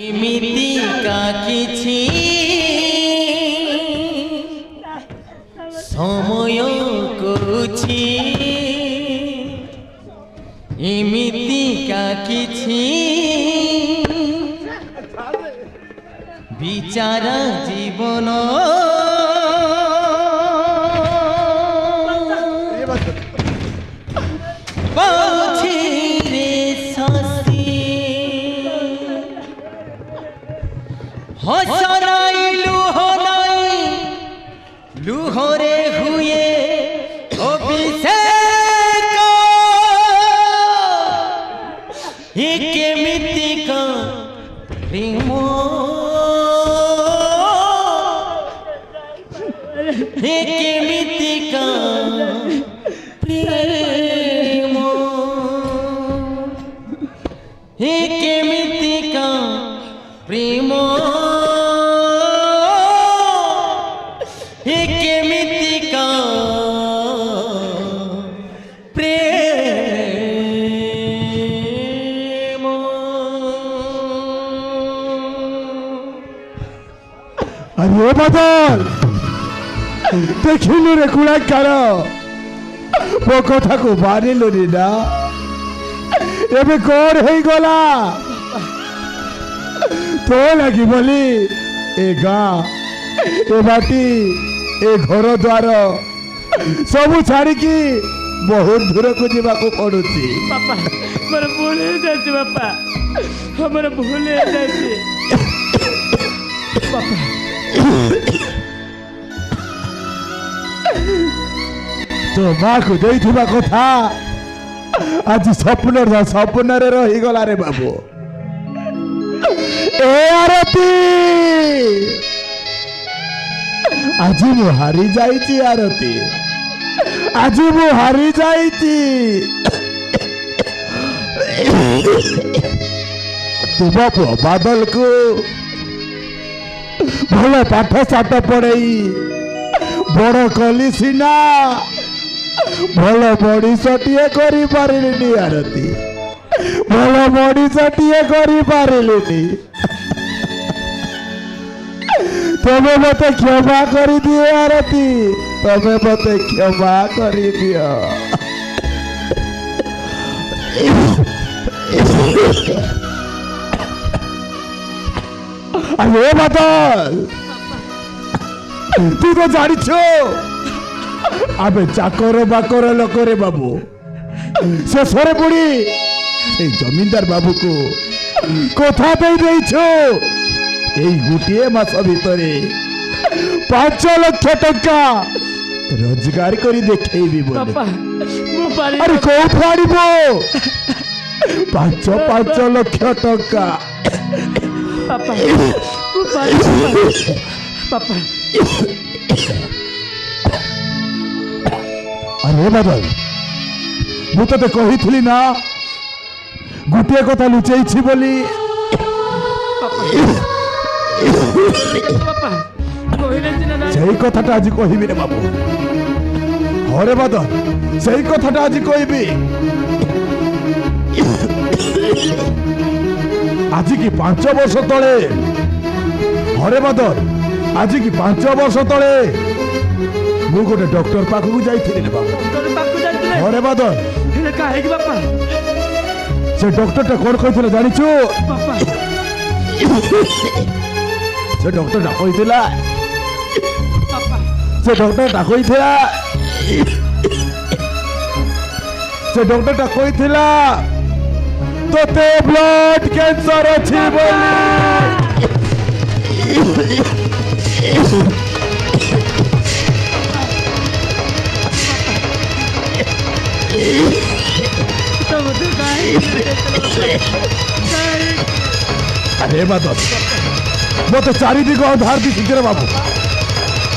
ଏମିତି କିଛି ସମୟ କହୁଛି ଏମିତି କିଛି ବିଚାରା ଜୀବନ ପଛରେ ଶଶି ହସ ନାଇଁ ଲୁହ ନାଇଁ ଲୁହରେ ହୁଏ ଅଭିଷେକ ଏ କେମିତିକା ପ୍ରେମ ଏ କେମିତିକା ପ୍ରେମ ଏ କେମିତିକା ପ୍ରେମ ଏ କେମିତିକା ପ୍ରେମ। আরে বাদল দেখিলু রে কুড়াকার ମୋ କଥାକୁ ମାନିଲୁନି ନା ଏବେ କଣ ହେଇଗଲା ତୋ ଲାଗି ବୋଲି ଏ ଗାଁ ଏ ମାଟି ଏ ଘର ଦ୍ୱାର ସବୁ ଛାଡ଼ିକି ବହୁତ ଦୂରକୁ ଯିବାକୁ ପଡୁଛି। ବାପା ମୋର ଭୁଲ ହେଇଯାଇଛି ବାପା ଆମର ଭୁଲ ହେଇଯାଇଛି ବାପା। ତୋ ମାକୁ ଦେଇଥିବା କଥା ଆଜି ସ୍ୱପ୍ନରେ ରହିଗଲା ରେ ବାବୁ। ଏ ଆରତୀ ଆଜି ମୁଁ ହାରି ଯାଇଛି ଆରତୀ ଆଜି ମୁଁ ହାରି ଯାଇଛି। ତୁମ ପୁଅ ବାଦଲକୁ ଭଲ ପାଠ ସାଠ ପଢେଇ ବଡ କଲି ସିନା ଭଲ ମଣିଷଟିଏ କରିପାରିଲିନି ଆରତୀ ଭଲ ମଣିଷଟିଏ କରିପାରିଲିନି। ତମେ ମତେ କ୍ଷମା କରିଦିଅ ଆରତୀ ତମେ ମତେ କ୍ଷମା କରିଦିଅ। আরে বাদল তুই তো জানিছ আমি চাকর বাকর লোকরে বাবু শেষরে পুড়ি এই জমিদার বাবুকু কথা ଦେଇଛ এই গোটিয়ে মাস ভিতরে 5 লক্ষ টাকা রোজগার করে দেখাইবি বলে। আরে কোথা আনিব 5 লক্ষ টাকা পাপা পাপা আরে বাদল ମୁଁ ତତେ କହିଥିଲି ନା ଗୋଟିଏ କଥା ଲୁଚେଇଛି ବୋଲି। ସେଇ କଥାଟା ଆଜି କହିବି ରେ ବାବୁ। ହରେ ବାଦଲ ସେଇ କଥାଟା ଆଜି କହିବି। ଆଜି କି 5 ବର୍ଷ ତଳେ ହରେ ବାଦଲ ଆଜି କି 5 ବର୍ଷ ତଳେ ମୁଁ ଗୋଟେ ଡକ୍ଟର ପାଖକୁ ଯାଇଥିଲି ରେ ବାବୁ। ହରେ ବାଦଲ କାହିଁକି ବାପା ସେ ଡକ୍ଟରଟା କଣ କହିଥିଲା ଜାଣିଛୁ? ସେ ଡକ୍ଟରଟା କହିଥିଲା ତୋତେ ବ୍ଲଡ କ୍ୟାନ୍ସର ଅଛି ବୋଲି। আরে বাদল মতো চারিদিক অধার দিচ্ছে রে বাবু।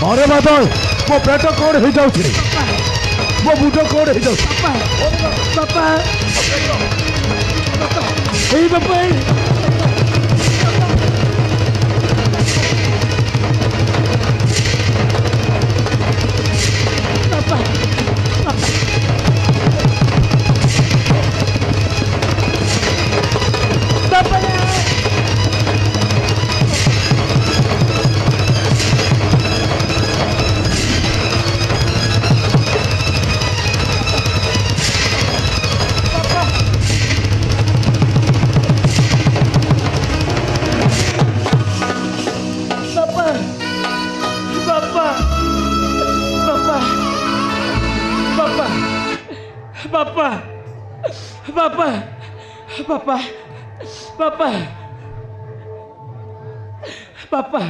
আরে বাদল ମୋ ପେଟ କଣ ହେଇଯାଉଛି ମୋ ମୁଣ୍ଡ କଣ ହେଇଯାଉଛି। ବାପା ଏଇ ବାପା ବାପା ବାପା ବାପା ବାପା ବାପା